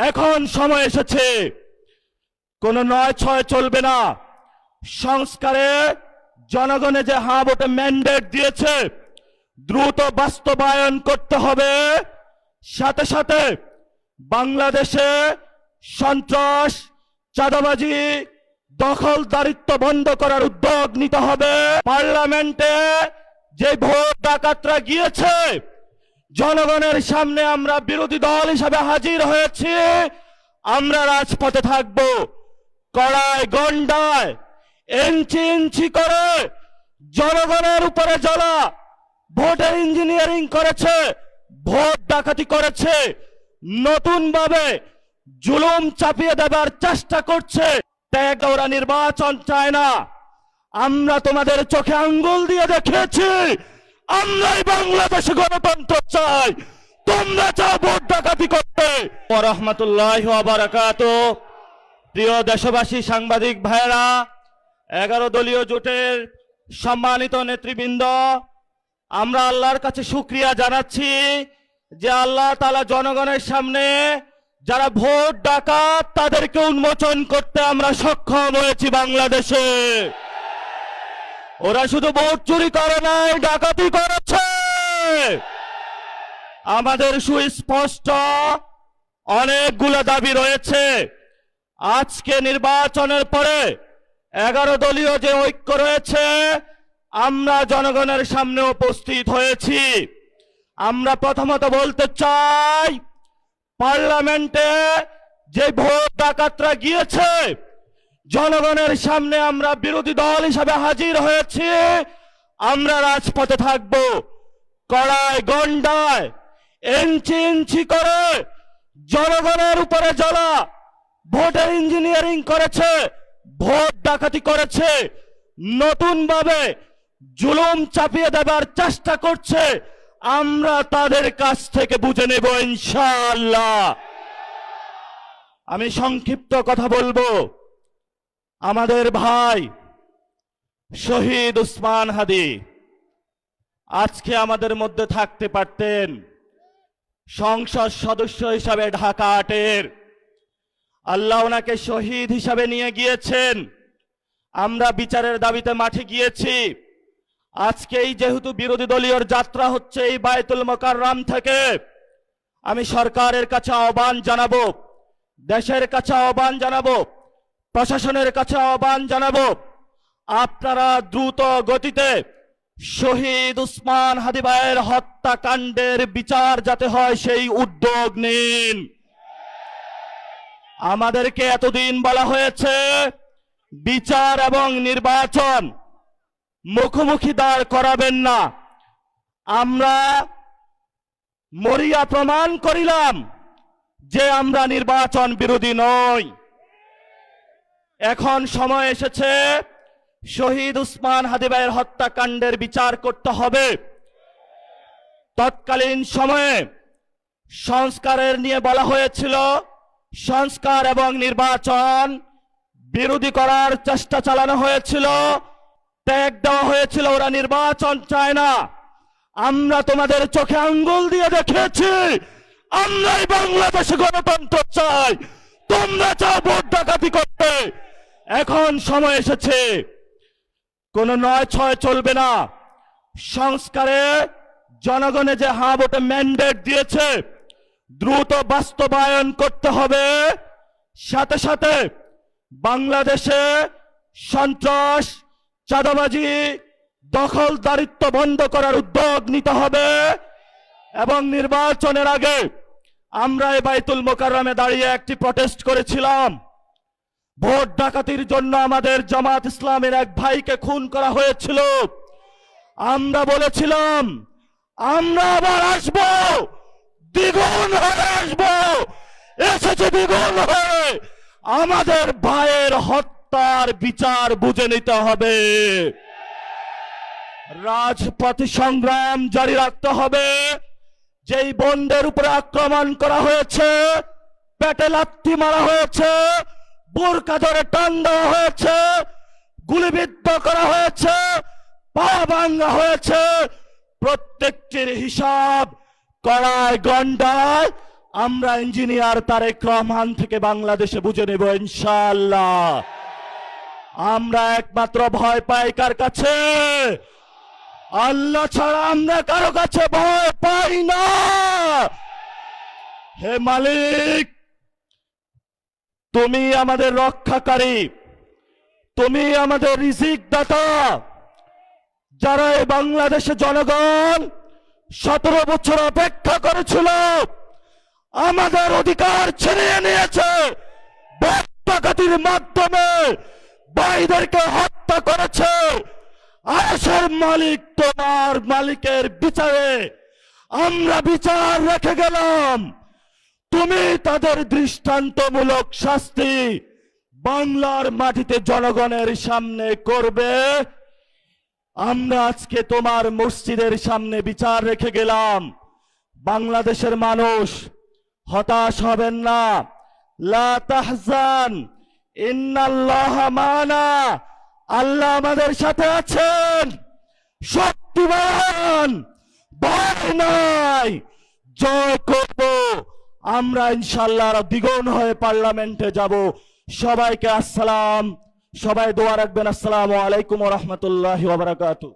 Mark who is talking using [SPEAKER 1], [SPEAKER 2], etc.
[SPEAKER 1] এখন সময় এসেছে, কোন নয় ছয় চলবে না। সংস্কারে জনগণে যে হ্যাঁ ভোটে ম্যান্ডেট দিয়েছে দ্রুত বাস্তবায়ন করতে হবে। সাথে সাথে বাংলাদেশে সন্ত্রাস, চাঁদাবাজি, দখলদারিত্ব বন্ধ করার উদ্যোগ নিতে হবে। পার্লামেন্টে যে ভোট ডাকাতরা গিয়েছে, জনগণের সামনে আমরা বিরোধী দল হিসাবে হাজির হয়েছি। আমরা রাজপথে থাকব, কড়ায় গন্ডায় ইঞ্চি ইঞ্চি করে জনগণের উপরে যারা ভোটের ইঞ্জিনিয়ারিং করেছে, ভোট ডাকাতি করেছে, নতুন ভাবে জুলুম চাপিয়ে দেবার চেষ্টা করছে, ওরা নির্বাচন চায় না। আমরা তোমাদের চোখে আঙ্গুল দিয়ে দেখিয়েছি আমরাই বাংলাদেশে গণতন্ত্র চাই, তোমরা চাও ভোট ডাকাতি করতে। ওয়া রাহমাতুল্লাহি ওয়া বারাকাতুহু। প্রিয় দেশবাসী, সাংবাদিক ভাইরা, 11 দলীয় জোটের সম্মানিত নেতৃবৃন্দ, আমরা আল্লাহর কাছে শুকরিয়া জানাচ্ছি যে আল্লাহ তাআলা জনগণের সামনে যারা ভোট ডাকাত তাদেরকে উন্মোচন করতে আমরা সক্ষম হয়েছি। বাংলাদেশে ওরা শুধু ভোট চুরি করে নাই, ডাকাতি করেছে। আমাদের সুস্পষ্ট অনেকগুলো দাবি রয়েছে। আজকে নির্বাচনের পরে 11 দলীয় যে ঐক্য রয়েছে, আমরা জনগণের সামনে উপস্থিত হয়েছি। আমরা প্রথমত বলতে চাই, পার্লামেন্টে যে ভোট ডাকাতরা গিয়েছে, জনগণের সামনে আমরা বিরোধী দল হিসাবে হাজির হয়েছি। আমরা রাজপথে থাকব, কড়ায় গন্ডায় ইঞ্চি ইঞ্চি করে জনগণের উপরে যারা ভোটের ইঞ্জিনিয়ারিং করেছে, ভোট ডাকাতি করেছে, নতুন ভাবে জুলুম চাপিয়ে দেবার চেষ্টা করছে, আমরা তাদের কাছ থেকে বুঝে নেব ইনশাআল্লাহ। আমি সংক্ষিপ্ত কথা বলবো। আমাদের ভাই শহীদ উসমান হাদি আজকে আমাদের মধ্যে থাকতে পারতেন। সংসদ সদস্য হিসাবে ঢাকা 8-এর আল্লাহ ওনাকে শহীদ হিসাবে নিয়ে গিয়েছেন। আমরা বিচারের দাবিতে মাঠে গিয়েছি। আজকেই যেহেতু বিরোধী দলীয় যাত্রা হচ্ছে এই বায়তুল মোকাররম থেকে, আমি সরকারের কাছে আহ্বান জানাবো, দেশের কাছে আহ্বান জানাবো, প্রশাসনের কাছে আহ্বান জানাবো, আপনারা দ্রুত গতিতে শহীদ উসমান হাদি ভাইয়ের হত্যাকাণ্ডের বিচার যাতে হয় সেই উদ্যোগ নিন। আমাদেরকে এতদিন বলা হয়েছে বিচার এবং নির্বাচন মুখোমুখি দাঁড় করাবেন না। আমরা মরিয়া প্রমাণ করিলাম যে আমরা নির্বাচন বিরোধী নই। এখন সময় এসেছে শহীদ উসমান হাদি ভাইয়ের হত্যাকাণ্ডের বিচার করতে হবে। তৎকালীন সময়ে সংস্কারের নিয়ে বলা হয়েছিল, সংস্কার এবং নির্বাচন বিরোধী করার চেষ্টা চালানো হয়েছিল, ট্যাগ দেওয়া হয়েছিল ওরা নির্বাচন চায় না। আমরা তোমাদের চোখে আঙ্গুল দিয়ে দেখিয়েছি আমরাই বাংলাদেশে গণতন্ত্র চাই, তোমরা চাও ভোট ডাকাতি করতে। এখন সময় এসেছে, কোন নয় ছয় চলবে না। সংস্কারে জনগণে যে হ্যাঁ ভোটে ম্যান্ডেট দিয়েছে দ্রুত বাস্তবায়ন করতে হবে। সাথে সাথে বাংলাদেশে সন্ত্রাস, চাঁদাবাজি, দখলদারিত্ব বন্ধ করার উদ্যোগ নিতে হবে। এবং নির্বাচনের আগে আমরা এই বায়তুল মোকাররমে দাঁড়িয়ে একটি প্রটেস্ট করেছিলাম। ভোট ডাকাতির জন্য আমাদের জামাত ইসলামের এক ভাইকে খুন করা হয়েছিল। আমরা বলেছিলাম আমরা আবার আসবো, দ্বিগুণ হয়ে আসবো, এসেছে দ্বিগুণ হয়ে। আমাদের ভাইয়ের হত্যার বিচার বুঝে নিতে হবে। রাজপথে সংগ্রাম জারি রাখতে হবে। যেই বন্দের উপরে আক্রমণ করা হয়েছে, পেটে লাথি মারা হয়েছে, বোরকা ধরে টান দেওয়া হয়েছে, গুলিবিদ্ধ করা হয়েছে, পা ভাঙা হয়েছে, প্রত্যেকটির হিসাব কড়ায় গন্ডায় আমরা ইঞ্জিনিয়ার তারেক রহমান থেকে বাংলাদেশে বুঝে নেব ইনশাআল্লাহ। আমরা একমাত্র ভয় পাই কার কাছে? আল্লাহ ছাড়া আমরা কারো কাছে ভয় পাই না। হে মালিক, তুমি আমাদের রক্ষাকারী, তুমি আমাদের রিজিক দাতা। যারা এই বাংলাদেশের জনগণ 17 বছর অপেক্ষা করেছিল, আমাদের অধিকার ছিনিয়ে নিয়েছে, ডাকাতির মাধ্যমে ভাইদেরকে হত্যা করেছে। আরশের মালিক তোমার মালিকের বিচারে আমরা বিচার রেখে গেলাম। তুমি তাদের দৃষ্টান্তমূলক শাস্তি বাংলার মাটিতে জনগণের সামনে করবে। আমরা আজকে তোমার মসজিদের সামনে বিচার রেখে গেলাম। বাংলাদেশের মানুষ হতাশ হবেন না। লা তাহজান ইন্নাল্লাহা মানা, আল্লাহ আমাদের সাথে আছেন, শক্তিমান, ভয় নাই, জয় করব আমরা ইনশাআল্লাহ। দ্বিগুণ হয়ে পার্লামেন্টে যাব। সবাইকে আসসালাম, সবাই দোয়া রাখবেন। আসসালামু আলাইকুম ওয়া রাহমাতুল্লাহি ওয়া বারাকাতুহু।